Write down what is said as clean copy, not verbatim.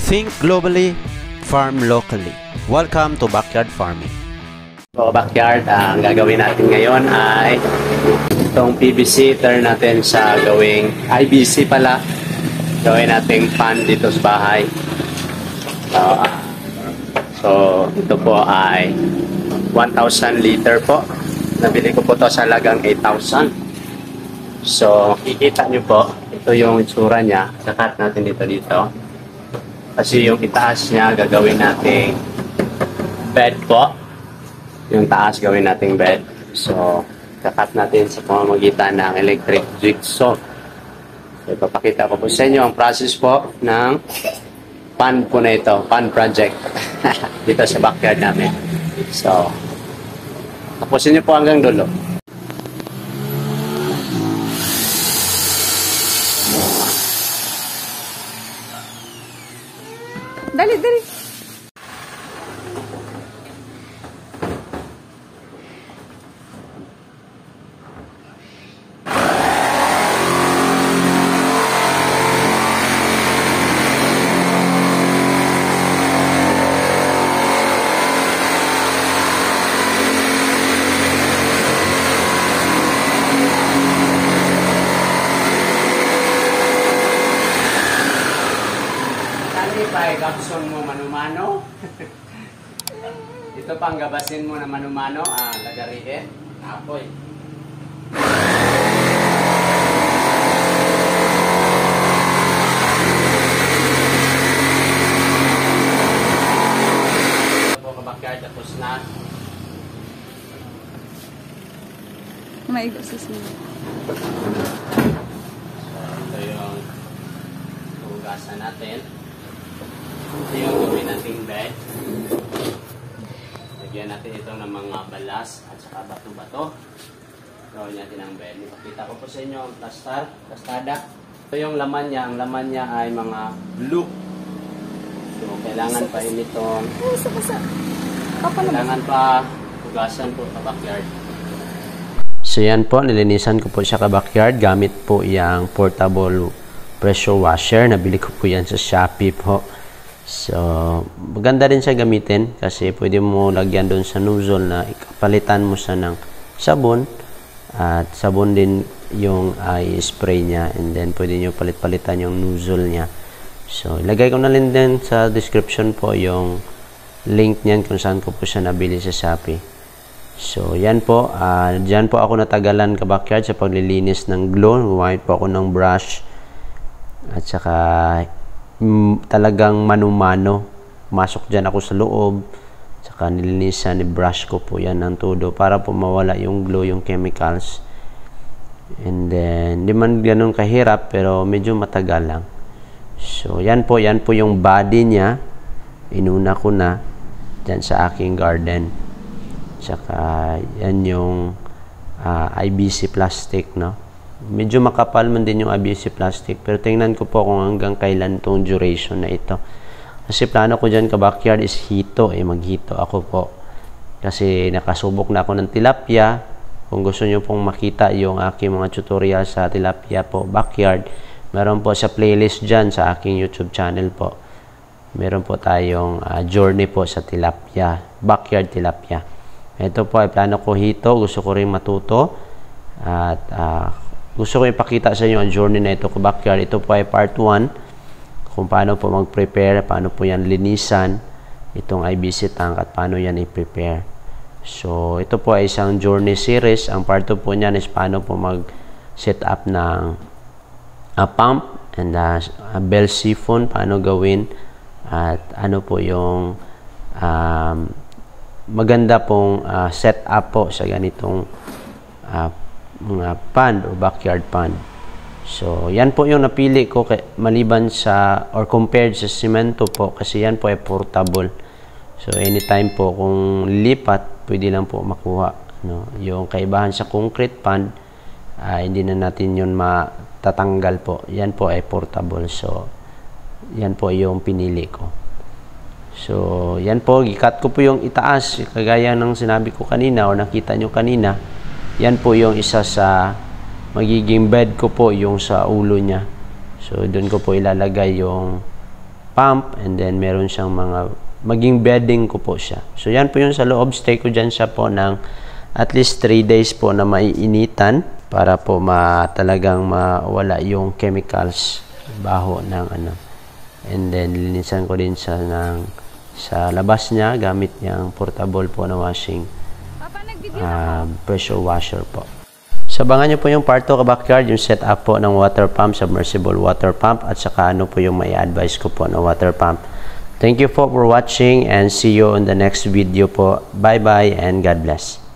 Think globally, farm locally. Welcome to Backyard Farming. So backyard, ang gagawin natin ngayon ay itong PVC turn natin sa gawing IBC pala. Gawin natin pan dito sa bahay. So ito po ay 1,000 liter po. Nabili ko po to sa halagang 8,000. So kikita nyo po, ito yung itsura niya. Kakat natin dito. Kasi yung itaas niya gagawin nating bed po. Yung taas gawin nating bed. So kakat natin sa pamamagitan ng electric jigsaw. So ipapakita ko po sa inyo ang process po ng pan po na ito, pan project dito sa backyard namin. So tapusin niyo po hanggang dulo. Dali. Gabson mo manumano. Ito pang gabasin mo na manumano, lagarihin. Apoy. Ito po kabakard, tapos na. Maigo sa sila. So, ito yung hugasan natin. Ito yung gawin nating bed. Lagyan natin ito ng mga balas at saka bato-bato. Gawin natin ang bed. Ipakita ko po sa inyo ang plastada. Ito yung laman niya. Ang laman niya ay mga blue. So, kailangan pa itong kailangan pa hugasan po sa backyard. So, yan po. Nilinisan ko po siya sa backyard. Gamit po yung portable pressure washer. Nabili ko po yan sa Shopee po. So, maganda rin siya gamitin kasi pwede mo lagyan doon sa nozzle na ikapalitan mo siya ng sabon at sabon din yung spray niya, and then pwede nyo palit-palitan yung nozzle niya. So, ilagay ko na rin din sa description po yung link niyan kung saan ko po siya nabili sa Shopee. So, yan po. Diyan po ako natagalan ka-backyard sa paglilinis ng glue. Gumamit po ako ng brush at saka talagang mano-mano. Masok dyan ako sa loob. Saka nilinisan, ni-brush ko po yan ng todo para po mawala yung glue, yung chemicals. And then, di man ganun kahirap pero medyo matagal lang. So, yan po yung body niya. Inuna ko na dyan sa aking garden. Saka, yan yung IBC plastic, no? Medyo makapal man din yung IBC plastic, pero tingnan ko po kung hanggang kailan tong duration na ito. Kasi plano ko dyan ka-backyard is hito. Maghito ako po. Kasi nakasubok na ako ng tilapia. Kung gusto nyo pong makita yung aking mga tutorial sa tilapia po, backyard, meron po sa playlist dyan sa aking YouTube channel po. Meron po tayong journey po sa tilapia, backyard tilapia. Ito po ay plano ko hito. Gusto ko rin matuto. At gusto ko ipakita sa inyo ang journey na ito ko backyard. Ito po ay part 1 kung paano po mag-prepare, paano po yan linisan itong IBC tank at paano yan i-prepare. So ito po ay isang journey series. Ang part 2 po niyan is paano po mag-set up ng pump and bell siphon, paano gawin at ano po yung maganda pong set up po sa ganitong mga pond o backyard pond. So, yan po yung napili ko maliban sa or compared sa semento po kasi yan po ay portable. So, anytime po kung lipat, pwede lang po makuha. No? Yung kaibahan sa concrete pond, hindi na natin yun matatanggal po. Yan po ay portable. So, yan po yung pinili ko. So, yan po. Gikat ko po yung itaas. Kagaya ng sinabi ko kanina o nakita nyo kanina. Yan po yung isa sa magiging bed ko po, yung sa ulo niya. So, doon ko po ilalagay yung pump, and then meron siyang maging bedding ko po siya. So yan po yung sa loob. Stay ko dyan siya po ng at least 3 days po na maiinitan para po talagang mawala yung chemicals baho ng and then linisan ko din siya sa labas niya gamit niyang portable po na washing pressure washer po. So abangan nyo po yung part 2 ka-backyard, yung setup po ng water pump, submersible water pump, at saka ano po yung may advice ko po na water pump. Thank you po for watching and see you on the next video po. Bye bye and God bless.